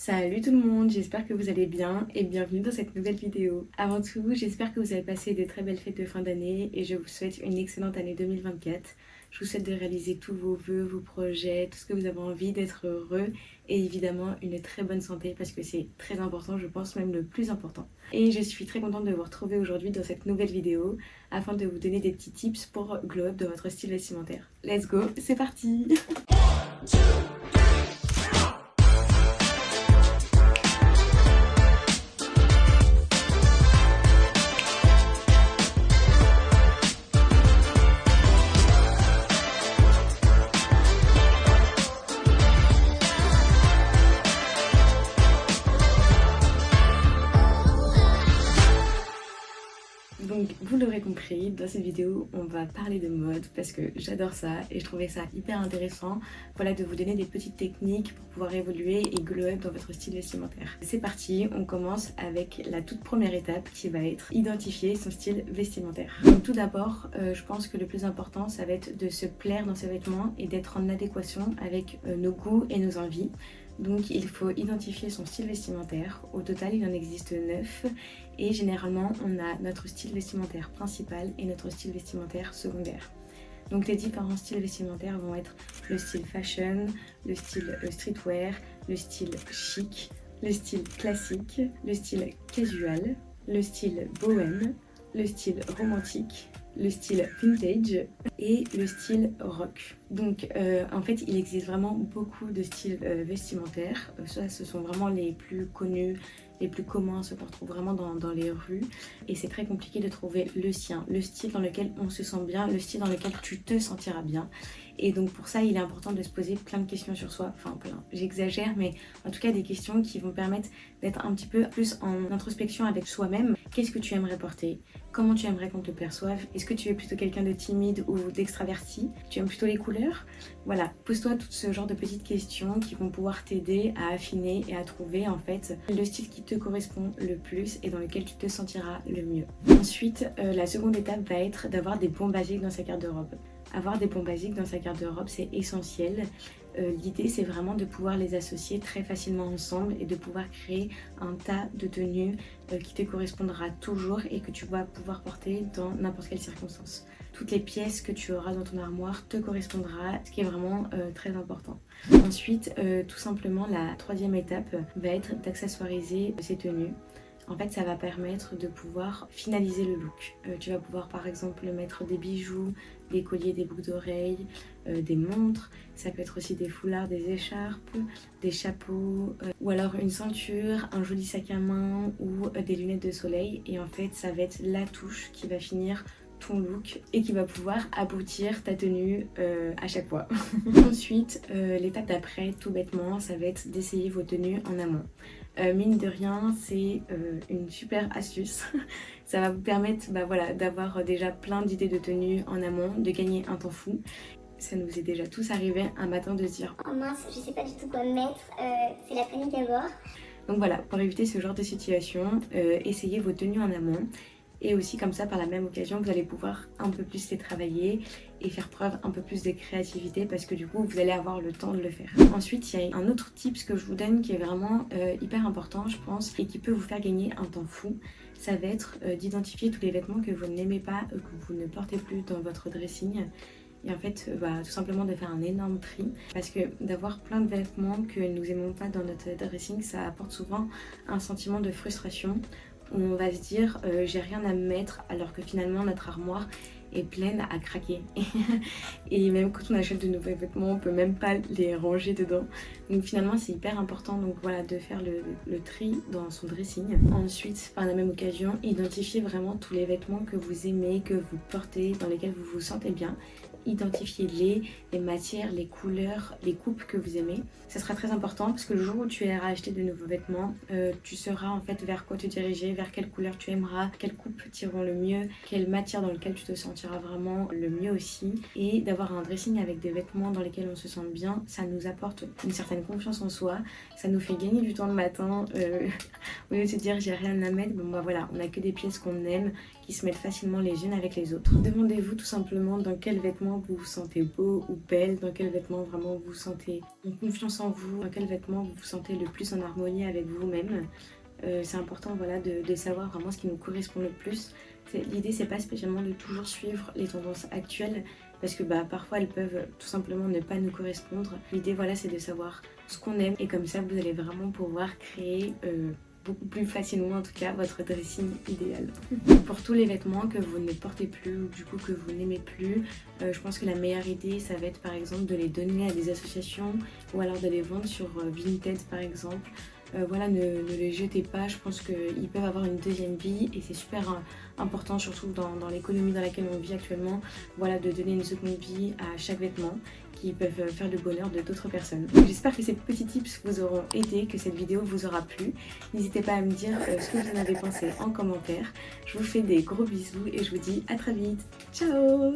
Salut tout le monde, j'espère que vous allez bien et bienvenue dans cette nouvelle vidéo. Avant tout, j'espère que vous avez passé de très belles fêtes de fin d'année et je vous souhaite une excellente année 2024. Je vous souhaite de réaliser tous vos vœux, vos projets, tout ce que vous avez envie, d'être heureux et évidemment une très bonne santé parce que c'est très important, je pense même le plus important. Et je suis très contente de vous retrouver aujourd'hui dans cette nouvelle vidéo afin de vous donner des petits tips pour glow up de votre style vestimentaire. Let's go, c'est parti! Donc vous l'aurez compris, dans cette vidéo on va parler de mode parce que j'adore ça et je trouvais ça hyper intéressant, voilà, de vous donner des petites techniques pour pouvoir évoluer et glow up dans votre style vestimentaire. C'est parti, on commence avec la toute première étape qui va être identifier son style vestimentaire. Donc tout d'abord, je pense que le plus important ça va être de se plaire dans ses vêtements et d'être en adéquation avec nos goûts et nos envies. Donc il faut identifier son style vestimentaire. Au total, il en existe 9 et généralement on a notre style vestimentaire principal et notre style vestimentaire secondaire. Donc les différents styles vestimentaires vont être le style fashion, le style streetwear, le style chic, le style classique, le style casual, le style bohème, le style romantique, le style vintage et le style rock. Donc en fait il existe vraiment beaucoup de styles vestimentaires. Ça ce sont vraiment les plus connus, les plus communs, ceux qu'on retrouve vraiment dans les rues. Et c'est très compliqué de trouver le sien, le style dans lequel on se sent bien, le style dans lequel tu te sentiras bien. Et donc pour ça il est important de se poser plein de questions sur soi, enfin plein, j'exagère, mais en tout cas des questions qui vont permettre d'être un petit peu plus en introspection avec soi-même. Qu'est-ce que tu aimerais porter? Comment tu aimerais qu'on te perçoive? Est-ce que tu es plutôt quelqu'un de timide ou d'extraverti? Tu aimes plutôt les couleurs? Voilà, pose-toi tout ce genre de petites questions qui vont pouvoir t'aider à affiner et à trouver en fait le style qui te correspond le plus et dans lequel tu te sentiras le mieux. Ensuite, la seconde étape va être d'avoir des bons basiques dans sa garde-robe. Avoir des bons basiques dans sa garde-robe, c'est essentiel. L'idée, c'est vraiment de pouvoir les associer très facilement ensemble et de pouvoir créer un tas de tenues qui te correspondra toujours et que tu vas pouvoir porter dans n'importe quelle circonstance. Toutes les pièces que tu auras dans ton armoire te correspondra, ce qui est vraiment très important. Ensuite, tout simplement, la troisième étape va être d'accessoiriser ces tenues. En fait, ça va permettre de pouvoir finaliser le look. Tu vas pouvoir par exemple mettre des bijoux, des colliers, des boucles d'oreilles, des montres. Ça peut être aussi des foulards, des écharpes, des chapeaux, ou alors une ceinture, un joli sac à main ou des lunettes de soleil. Et en fait, ça va être la touche qui va finir ton look et qui va pouvoir aboutir ta tenue à chaque fois. Ensuite, l'étape d'après, tout bêtement, ça va être d'essayer vos tenues en amont. Mine de rien, c'est une super astuce. Ça va vous permettre voilà, d'avoir déjà plein d'idées de tenues en amont, de gagner un temps fou. Ça nous est déjà tous arrivé un matin de se dire « Oh mince, je sais pas du tout quoi mettre, c'est la panique à bord. » Donc voilà, pour éviter ce genre de situation, essayez vos tenues en amont. Et aussi comme ça, par la même occasion, vous allez pouvoir un peu plus les travailler et faire preuve un peu plus de créativité parce que du coup, vous allez avoir le temps de le faire. Ensuite, il y a un autre tips que je vous donne qui est vraiment hyper important, je pense, et qui peut vous faire gagner un temps fou. Ça va être d'identifier tous les vêtements que vous n'aimez pas, que vous ne portez plus dans votre dressing. Et en fait, tout simplement de faire un énorme tri. Parce que d'avoir plein de vêtements que nous aimons pas dans notre dressing, ça apporte souvent un sentiment de frustration. On va se dire j'ai rien à me mettre alors que finalement notre armoire est pleine à craquer. Et même quand on achète de nouveaux vêtements, on peut même pas les ranger dedans. Donc finalement c'est hyper important donc voilà, de faire le tri dans son dressing. Ensuite, par la même occasion, identifiez vraiment tous les vêtements que vous aimez, que vous portez, dans lesquels vous vous sentez bien. Identifiez-les, les matières, les couleurs, les coupes que vous aimez. Ça sera très important parce que le jour où tu iras acheter de nouveaux vêtements, tu sauras en fait vers quoi te diriger, vers quelle couleur tu aimeras, quelles coupes t'iront le mieux, quelle matière dans laquelle tu te sentiras vraiment le mieux aussi. Et d'avoir un dressing avec des vêtements dans lesquels on se sent bien, ça nous apporte une certaine confiance en soi, ça nous fait gagner du temps le matin. Au lieu de se dire j'ai rien à mettre, bon bah voilà, on a que des pièces qu'on aime, qui se mettent facilement les unes avec les autres. Demandez-vous tout simplement dans quel vêtement vous vous sentez beau ou belle, dans quel vêtement vraiment vous vous sentez en confiance en vous, dans quel vêtement vous vous sentez le plus en harmonie avec vous-même. C'est important voilà, de savoir vraiment ce qui nous correspond le plus. L'idée c'est pas spécialement de toujours suivre les tendances actuelles parce que parfois elles peuvent tout simplement ne pas nous correspondre. L'idée voilà, c'est de savoir ce qu'on aime et comme ça vous allez vraiment pouvoir créer beaucoup plus facilement en tout cas votre dressing idéal. Pour tous les vêtements que vous ne portez plus ou du coup que vous n'aimez plus, je pense que la meilleure idée ça va être par exemple de les donner à des associations ou alors de les vendre sur Vinted par exemple. Voilà, ne les jetez pas, je pense qu'ils peuvent avoir une deuxième vie et c'est super important, surtout dans l'économie dans laquelle on vit actuellement, voilà, de donner une seconde vie à chaque vêtement qui peuvent faire le bonheur de d'autres personnes. J'espère que ces petits tips vous auront aidé, que cette vidéo vous aura plu. N'hésitez pas à me dire ce que vous en avez pensé en commentaire. Je vous fais des gros bisous et je vous dis à très vite. Ciao!